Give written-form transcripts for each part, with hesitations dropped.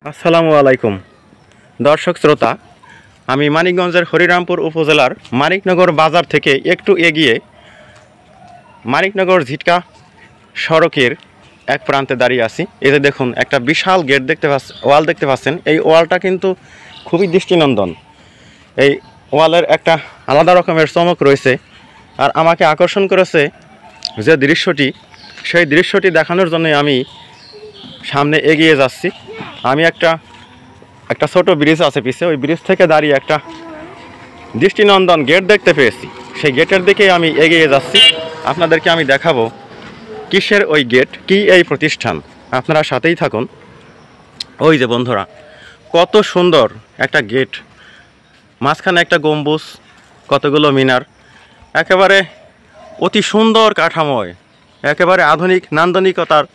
আসসালামু আলাইকুম দর্শক শ্রোতা, আমি মানিকগঞ্জের হরিরামপুর উপজেলার মানিকনগর বাজার থেকে একটু এগিয়ে মানিকনগর ঝিটকা সড়কের এক প্রান্তে দাঁড়িয়ে আছি। এই যে দেখুন, একটা বিশাল গেট ওয়াল দেখতে পাচ্ছেন। এই ওয়ালটা কিন্তু খুবই দৃষ্টিনন্দন। এই ওয়ালের একটা আলাদা রকমের চমক রয়েছে। আর আমাকে আকর্ষণ করেছে যে দৃশ্যটি, সেই দৃশ্যটি দেখানোর জন্য আমি সামনে এগিয়ে যাচ্ছি। আমি একটা ছোট ব্রিজ আছে পিছে, ওই ব্রিজ থেকে দাঁড়িয়ে একটা দৃষ্টিনন্দন গেট দেখতে পেয়েছি। সেই গেটের দিকে আমি এগিয়ে যাচ্ছি। আপনাদেরকে আমি দেখাবো কিসের ওই গেট, কি এই প্রতিষ্ঠান। আপনারা সাথেই থাকুন। ওই যে বন্ধুরা, কত সুন্দর একটা গেট, মাঝখানে একটা গম্বুজ, কতগুলো মিনার, একেবারে অতি সুন্দর কাঠামোয়, একেবারে আধুনিক নান্দনিকতার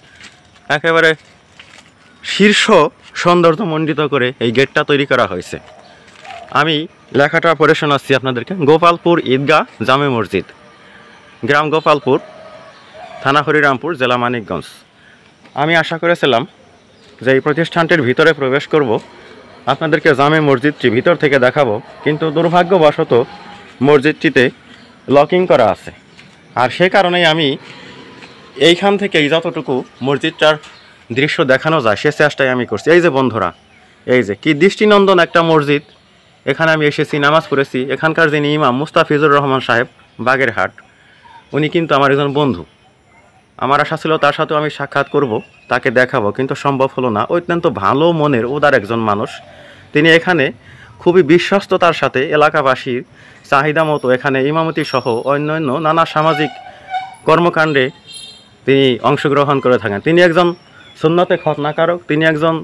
একেবারে শীর্ষ সৌন্দর্যমণ্ডিত করে এই গেটটা তৈরি করা হয়েছে। আমি লেখাটা পড়ে শোনাচ্ছি আপনাদেরকে। গোপালপুর ঈদগাহ জামে মসজিদ, গ্রাম গোপালপুর, থানা হরিরামপুর, জেলা মানিকগঞ্জ। আমি আশা করেছিলাম যে এই প্রতিষ্ঠানটির ভিতরে প্রবেশ করব, আপনাদেরকে জামে মসজিদটি ভিতর থেকে দেখাবো, কিন্তু দুর্ভাগ্যবশত মসজিদটিতে লকিং করা আছে। আর সে কারণেই আমি এইখান থেকেই যতটুকু মসজিদটার দৃশ্য দেখানো যায় সে চেষ্টাই আমি করছি। এই যে বন্ধুরা, এই যে কি দৃষ্টিনন্দন একটা মসজিদ। এখানে আমি এসেছি, নামাজ পড়েছি। এখানকার যিনি ইমাম মুস্তাফিজুর রহমান সাহেব বাগেরহাট, উনি কিন্তু আমার একজন বন্ধু। আমার আশা ছিল তার সাথেও আমি সাক্ষাৎ করব, তাকে দেখাবো, কিন্তু সম্ভব হলো না। অত্যন্ত ভালো মনের উদার একজন মানুষ। তিনি এখানে খুবই বিশ্বস্ততার সাথে এলাকাবাসীর চাহিদা মতো এখানে ইমামতি সহ অন্যান্য নানা সামাজিক কর্মকাণ্ডে তিনি অংশগ্রহণ করে থাকেন। তিনি একজন সুন্নতে খতনাকারক, তিনি একজন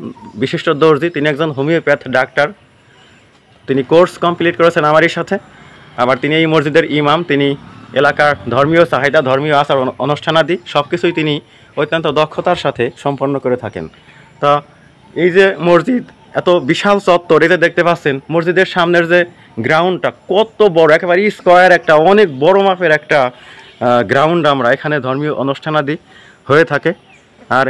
বিশিষ্ট দর্জি, তিনি একজন হোমিওপ্যাথ ডাক্তার। তিনি কোর্স কমপ্লিট করেছেন আমারই সাথে। আবার তিনি এই মসজিদের ইমাম। তিনি এলাকার ধর্মীয় চাহিদা, ধর্মীয় আচার অনুষ্ঠানাদি সব কিছুই তিনি অত্যন্ত দক্ষতার সাথে সম্পন্ন করে থাকেন। তা এই যে মসজিদ, এত বিশাল চত্বর, এই যে দেখতে পাচ্ছেন মসজিদের সামনের যে গ্রাউন্ডটা কত বড়, একেবারে স্কোয়ার একটা অনেক বড় মাপের একটা গ্রাউন্ড। আমরা এখানে ধর্মীয় অনুষ্ঠানাদি হয়ে থাকে। আর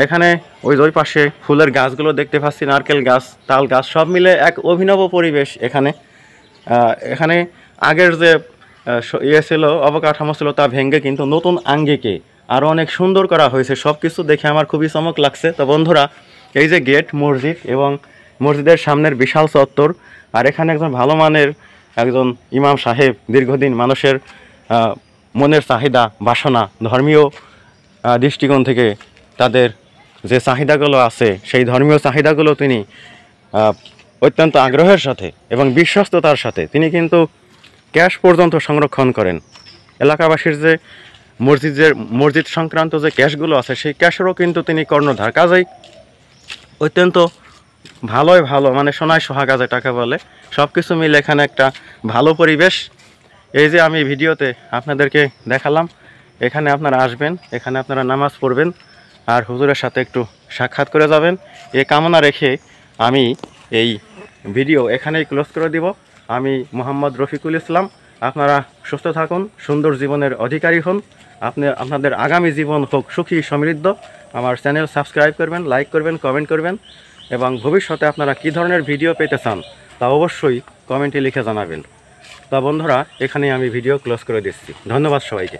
এখানে ওই পাশে ফুলের গাছগুলো দেখতে পাচ্ছি, নারকেল গাছ, তাল গাছ, সব মিলে এক অভিনব পরিবেশ এখানে। এখানে আগের যে ছিল, অবকাঠামো ছিল, তা ভেঙে কিন্তু নতুন আঙ্গিকে আরও অনেক সুন্দর করা হয়েছে। সব কিছু দেখে আমার খুবই চমক লাগছে। তো বন্ধুরা, এই যে গেট, মসজিদ এবং মসজিদের সামনের বিশাল চত্বর, আর এখানে একজন ভালো মানের একজন ইমাম সাহেব, দীর্ঘদিন মানুষের মনের চাহিদা, বাসনা, ধর্মীয় দৃষ্টিকোণ থেকে তাদের যে চাহিদাগুলো আছে, সেই ধর্মীয় চাহিদাগুলো তিনি অত্যন্ত আগ্রহের সাথে এবং বিশ্বস্ততার সাথে তিনি কিন্তু ক্যাশ পর্যন্ত সংরক্ষণ করেন। এলাকাবাসীর যে মসজিদ সংক্রান্ত যে ক্যাশগুলো আছে, সেই ক্যাশেরও কিন্তু তিনি কর্ণধার। কাজেই অত্যন্ত ভালো, মানে সোনায় সোহাগা যেটাকে বলে, সব কিছু মিলে এখানে একটা ভালো পরিবেশ। এই যে আমি ভিডিওতে আপনাদেরকে দেখালাম, এখানে আপনারা আসবেন, এখানে আপনারা নামাজ পড়বেন আর হুজুরের সাথে একটু সাক্ষাৎ করে যাবেন। এ কামনা রেখে আমি এই ভিডিও এখানেই ক্লোজ করে দিব। আমি মোহাম্মদ রফিকুল ইসলাম। আপনারা সুস্থ থাকুন, সুন্দর জীবনের অধিকারী হন, আপনাদের আগামী জীবন হোক সুখী সমৃদ্ধ। আমার চ্যানেল সাবস্ক্রাইব করবেন, লাইক করবেন, কমেন্ট করবেন, এবং ভবিষ্যতে আপনারা কী ধরনের ভিডিও পেতে চান তা অবশ্যই কমেন্টে লিখে জানাবেন। তা বন্ধুরা, এখানেই আমি ভিডিও ক্লোজ করে দিচ্ছি। ধন্যবাদ সবাইকে।